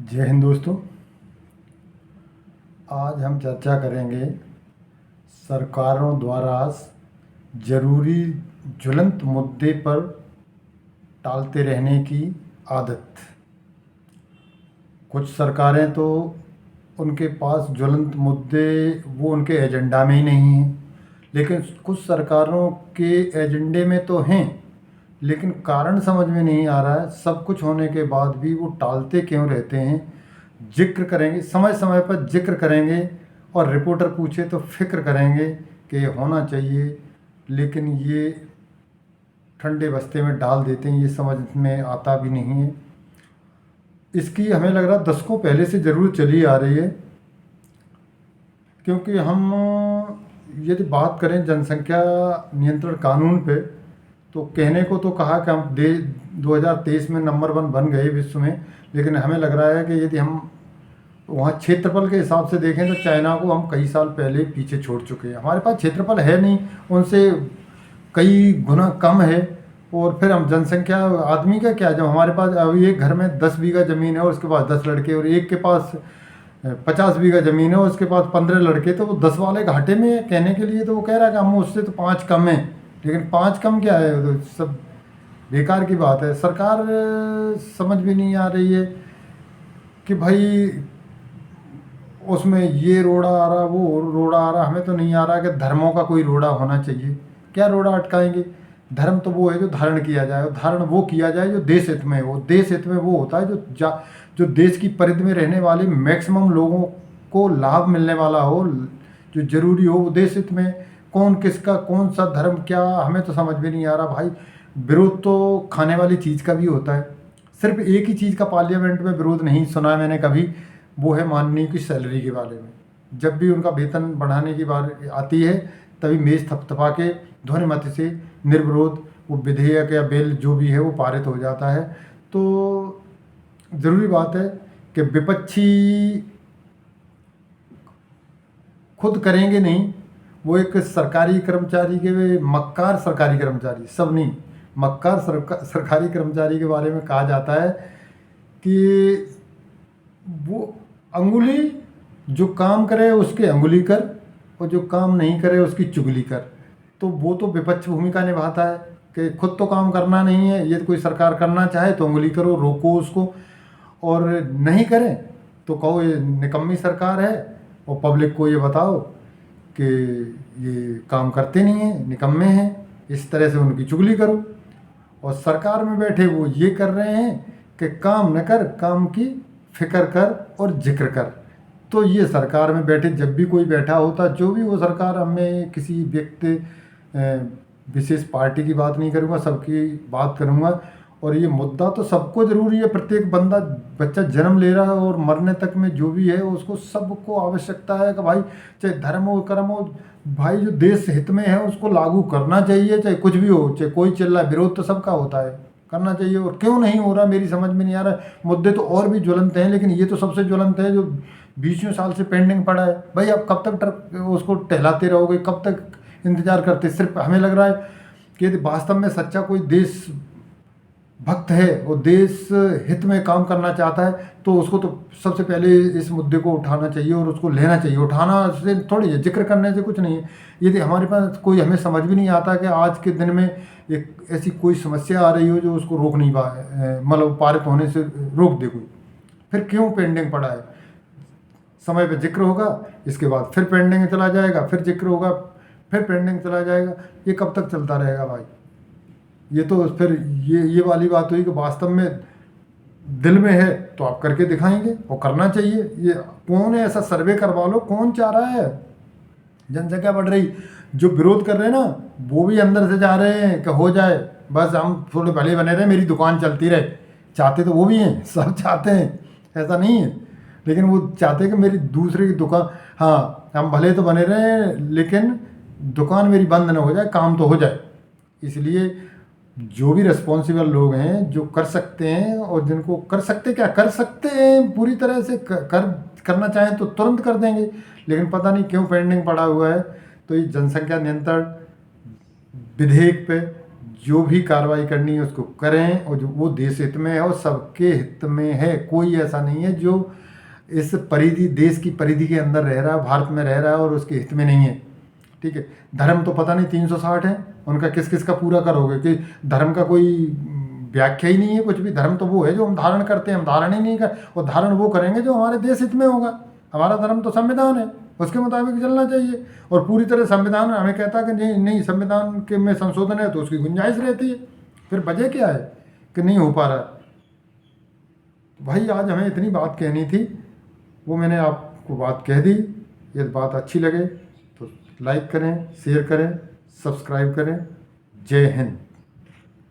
जय हिंद दोस्तों। आज हम चर्चा करेंगे सरकारों द्वारा ज़रूरी ज्वलंत मुद्दे पर टालते रहने की आदत। कुछ सरकारें तो उनके पास ज्वलंत मुद्दे वो उनके एजेंडा में ही नहीं हैं, लेकिन कुछ सरकारों के एजेंडे में तो हैं, लेकिन कारण समझ में नहीं आ रहा है। सब कुछ होने के बाद भी वो टालते क्यों रहते हैं। जिक्र करेंगे, समय समय पर जिक्र करेंगे, और रिपोर्टर पूछे तो फिक्र करेंगे कि ये होना चाहिए, लेकिन ये ठंडे बस्ते में डाल देते हैं, ये समझ में आता भी नहीं है। इसकी हमें लग रहा है दशकों पहले से ज़रूरत चली आ रही है, क्योंकि हम यदि बात करें जनसंख्या नियंत्रण कानून पे, तो कहने को तो कहा कि हम 2023 में नंबर 1 बन गए विश्व में, लेकिन हमें लग रहा है कि यदि हम वहाँ क्षेत्रफल के हिसाब से देखें तो चाइना को हम कई साल पहले पीछे छोड़ चुके हैं। हमारे पास क्षेत्रफल है नहीं, उनसे कई गुना कम है। और फिर हम जनसंख्या आदमी का क्या, जब हमारे पास अभी एक घर में 10 बीघा ज़मीन है और उसके पास 10 लड़के, और एक के पास 50 बीघा ज़मीन है और उसके पास 15 लड़के, तो वो 10 वाले घाटे में है। कहने के लिए तो वो कह रहा है कि हम उससे तो 5 कम है, लेकिन 5 कम क्या है, वो तो सब बेकार की बात है। सरकार समझ भी नहीं आ रही है कि भाई उसमें ये रोड़ा आ रहा, वो रोड़ा आ रहा। हमें तो नहीं आ रहा कि धर्मों का कोई रोड़ा होना चाहिए। क्या रोड़ा अटकाएंगे? धर्म तो वो है जो धारण किया जाए, और धारण वो किया जाए जो देश हित में हो। देश हित में वो होता है जो देश की परिधि में रहने वाले मैक्सिमम लोगों को लाभ मिलने वाला हो, जो जरूरी हो, वो देश हित में। कौन किसका कौन सा धर्म क्या, हमें तो समझ में नहीं आ रहा भाई। विरोध तो खाने वाली चीज़ का भी होता है। सिर्फ एक ही चीज़ का पार्लियामेंट में विरोध नहीं सुना मैंने कभी, वो है माननीय की सैलरी के बारे में। जब भी उनका वेतन बढ़ाने की बात आती है, तभी मेज थपथपा के ध्वनिमत से निर्विरोध वो विधेयक या बिल जो भी है वो पारित हो जाता है। तो ज़रूरी बात है कि विपक्षी खुद करेंगे नहीं, वो एक सरकारी कर्मचारी के, मक्कार सरकारी कर्मचारी, सब नहीं, मक्कार सरकारी कर्मचारी के बारे में कहा जाता है कि वो अंगुली जो काम करे उसके अंगुली कर, और जो काम नहीं करे उसकी चुगली कर। तो वो तो विपक्ष भूमिका निभाता है कि खुद तो काम करना नहीं है, ये कोई सरकार करना चाहे तो अंगुली करो, रोको उसको, और नहीं करें तो कहो ये निकम्मी सरकार है, और पब्लिक को ये बताओ कि ये काम करते नहीं हैं, निकम्मे हैं। इस तरह से उनकी चुगली करो। और सरकार में बैठे वो ये कर रहे हैं कि काम न कर, काम की फिक्र कर और जिक्र कर। तो ये सरकार में बैठे जब भी कोई बैठा होता, जो भी वो सरकार, हमें किसी व्यक्ति विशेष पार्टी की बात नहीं करूँगा, सबकी बात करूँगा। और ये मुद्दा तो सबको ज़रूरी है। प्रत्येक बच्चा जन्म ले रहा है और मरने तक में जो भी है उसको, सबको आवश्यकता है कि भाई चाहे धर्म हो कर्म हो, भाई जो देश हित में है उसको लागू करना चाहिए, चाहे कुछ भी हो, चाहे कोई चिल्ला। विरोध तो सबका होता है, करना चाहिए। और क्यों नहीं हो रहा मेरी समझ में नहीं आ रहा। मुद्दे तो और भी ज्वलंत हैं, लेकिन ये तो सबसे ज्वलंत है जो 20 साल से पेंडिंग पड़ा है। भाई आप कब तक उसको टहलाते रहोगे, कब तक इंतजार करते? सिर्फ हमें लग रहा है कि यदि वास्तव में सच्चा कोई देश भक्त है और देश हित में काम करना चाहता है, तो उसको तो सबसे पहले इस मुद्दे को उठाना चाहिए और उसको लेना चाहिए। उठाना से थोड़ी है, जिक्र करने से कुछ नहीं है। यदि हमारे पास कोई, हमें समझ भी नहीं आता कि आज के दिन में एक ऐसी कोई समस्या आ रही हो जो उसको रोक नहीं पाए, मतलब पारित होने से रोक दे कोई, फिर क्यों पेंडिंग पड़ा है? समय पे जिक्र होगा, इसके बाद फिर पेंडिंग में चला जाएगा, फिर जिक्र होगा, फिर पेंडिंग चला जाएगा। ये कब तक चलता रहेगा भाई? ये तो फिर ये वाली बात हुई कि वास्तव में दिल में है तो आप करके दिखाएंगे, और करना चाहिए। ये कौन है, ऐसा सर्वे करवा लो, कौन चाह रहा है? जनसंख्या बढ़ रही, जो विरोध कर रहे हैं ना, वो भी अंदर से चाह रहे हैं कि हो जाए, बस हम थोड़े भले बने रहे, मेरी दुकान चलती रहे। चाहते तो वो भी हैं, सब चाहते हैं, ऐसा नहीं है, लेकिन वो चाहते हैं कि मेरी दूसरे की दुकान, हाँ हम भले तो बने रहे लेकिन दुकान मेरी बंद ना हो जाए, काम तो हो जाए। इसलिए जो भी रिस्पॉन्सिबल लोग हैं, जो कर सकते हैं, और जिनको कर सकते, क्या कर सकते हैं पूरी तरह से करना चाहें तो तुरंत कर देंगे, लेकिन पता नहीं क्यों पेंडिंग पड़ा हुआ है। तो ये जनसंख्या नियंत्रण विधेयक पे जो भी कार्रवाई करनी है उसको करें, और जो वो देश हित में है और सबके हित में है। कोई ऐसा नहीं है जो इस परिधि, देश की परिधि के अंदर रह रहा है, भारत में रह रहा है और उसके हित में नहीं है। ठीक है, धर्म तो पता नहीं 360 है, उनका किस किस का पूरा करोगे कि धर्म का कोई व्याख्या ही नहीं है कुछ भी। धर्म तो वो है जो हम धारण करते हैं, हम धारण ही नहीं कर, और धारण वो करेंगे जो हमारे देश हित में होगा। हमारा धर्म तो संविधान है, उसके मुताबिक चलना चाहिए। और पूरी तरह संविधान हमें कहता है कि नहीं नहीं, संविधान के में संशोधन है तो उसकी गुंजाइश रहती है, फिर वजह क्या है कि नहीं हो पा रहा है। तो भाई आज हमें इतनी बात कहनी थी, वो मैंने आपको बात कह दी। ये बात अच्छी लगे तो लाइक करें, शेयर करें, सब्सक्राइब करें। जय हिंद।